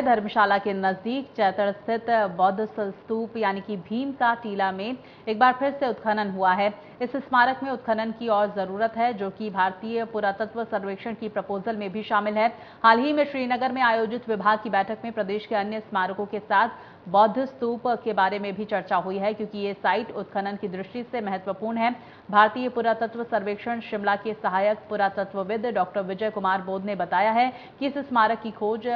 धर्मशाला के नजदीक चैतड़ स्थित बौद्ध स्तूप यानी कि भीम का टीला में एक बार फिर से उत्खनन हुआ है। इस स्मारक में उत्खनन की और जरूरत है, जो कि भारतीय पुरातत्व सर्वेक्षण की प्रपोजल में भी शामिल है। हाल ही में श्रीनगर में आयोजित विभाग की बैठक में प्रदेश के अन्य स्मारकों के साथ बौद्ध स्तूप के बारे में भी चर्चा हुई है, क्योंकि ये साइट उत्खनन की दृष्टि से महत्वपूर्ण है। भारतीय पुरातत्व सर्वेक्षण शिमला के सहायक पुरातत्वविद डॉक्टर विजय कुमार बोध ने बताया है कि इस स्मारक की खोज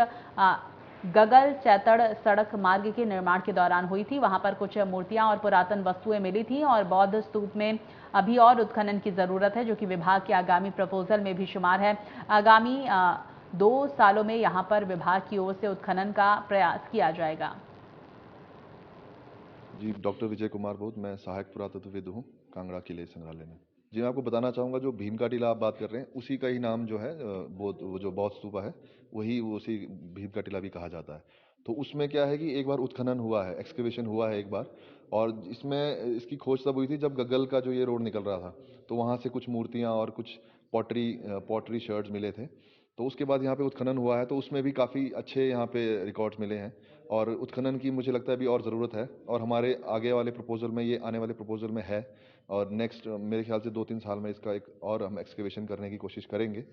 गगल चैतड़ सड़क मार्ग के निर्माण के दौरान हुई थी। वहां पर कुछ मूर्तियां और पुरातन वस्तुएं मिली थी और बौद्ध स्तूप में अभी और उत्खनन की जरूरत है, जो कि विभाग के आगामी प्रपोजल में भी शुमार है। आगामी 2 सालों में यहां पर विभाग की ओर से उत्खनन का प्रयास किया जाएगा। जी, डॉक्टर विजय कुमार बोध, मैं सहायक पुरातत्वविद हूँ कांगड़ा किले संग्रहालय में। जी, मैं आपको बताना चाहूँगा, जो भीम का टीला आप बात कर रहे हैं, उसी का ही नाम जो है बौद्ध, वो जो बौद्ध स्तूपा है, वही उसी भीम का टीला भी कहा जाता है। तो उसमें क्या है कि एक बार उत्खनन हुआ है, एक्सकेवेशन हुआ है एक बार, और इसमें इसकी खोज तब हुई थी जब गग्गल का जो ये रोड निकल रहा था, तो वहाँ से कुछ मूर्तियाँ और कुछ पॉटरी शर्ड्स मिले थे। तो उसके बाद यहाँ पे उत्खनन हुआ है, तो उसमें भी काफ़ी अच्छे यहाँ पे रिकॉर्ड्स मिले हैं, और उत्खनन की मुझे लगता है अभी और ज़रूरत है, और हमारे आगे वाले प्रपोजल में, ये आने वाले प्रपोजल में है, और नेक्स्ट मेरे ख्याल से 2-3 साल में इसका एक और हम एक्सकेवेशन करने की कोशिश करेंगे।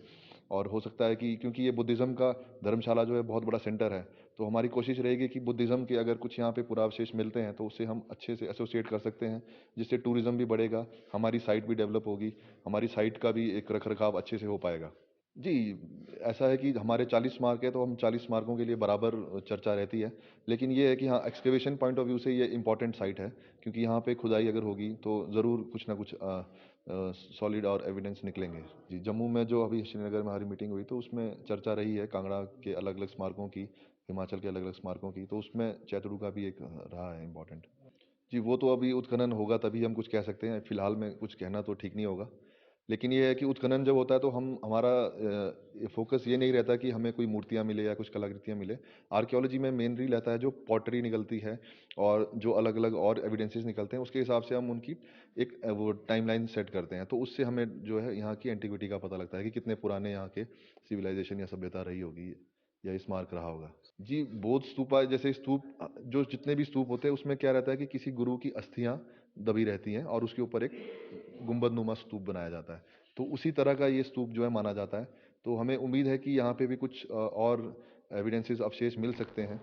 और हो सकता है कि क्योंकि ये बुद्धिज़्म का धर्मशाला जो है बहुत बड़ा सेंटर है, तो हमारी कोशिश रहेगी कि बुद्धिज़्म के अगर कुछ यहाँ पे पुरावशेष मिलते हैं तो उससे हम अच्छे से एसोसिएट कर सकते हैं, जिससे टूरिज़्म भी बढ़ेगा, हमारी साइट भी डेवलप होगी, हमारी साइट का भी एक रख रखाव अच्छे से हो पाएगा। जी, ऐसा है कि हमारे 40 मार्क है, तो हम 40 मार्कों के लिए बराबर चर्चा रहती है। लेकिन ये है कि हाँ, एक्सकवेशन पॉइंट ऑफ व्यू से ये इम्पोर्टेंट साइट है, क्योंकि यहाँ पे खुदाई अगर होगी तो ज़रूर कुछ ना कुछ सॉलिड और एविडेंस निकलेंगे। जी, जम्मू में जो अभी श्रीनगर में हमारी मीटिंग हुई, तो उसमें चर्चा रही है कांगड़ा के अलग-अलग स्मारकों की, हिमाचल के अलग-अलग स्मारकों की, तो उसमें चैतडू का भी एक रहा है इम्पोर्टेंट। जी, वो तो अभी उत्खनन होगा तभी हम कुछ कह सकते हैं, फिलहाल में कुछ कहना तो ठीक नहीं होगा। लेकिन ये है कि उत्खनन जब होता है तो हम हमारा फोकस ये नहीं रहता कि हमें कोई मूर्तियाँ मिले या कुछ कलाकृतियाँ मिले। आर्कियोलॉजी में मेनली रहता है जो पॉटरी निकलती है और जो अलग-अलग और एविडेंसेस निकलते हैं, उसके हिसाब से हम उनकी एक वो टाइमलाइन सेट करते हैं। तो उससे हमें जो है यहाँ की एंटीक्विटी का पता लगता है कि कितने पुराने यहाँ के सिविलाइजेशन या सभ्यता रही होगी या स्मारक रहा होगा। जी, बौद्ध स्तूपा जैसे स्तूप, जो जितने भी स्तूप होते हैं उसमें क्या रहता है कि किसी गुरु की अस्थियाँ दबी रहती हैं और उसके ऊपर एक गुंबदनुमा स्तूप बनाया जाता है। तो उसी तरह का ये स्तूप जो है माना जाता है। तो हमें उम्मीद है कि यहाँ पे भी कुछ और एविडेंसेस अवशेष मिल सकते हैं।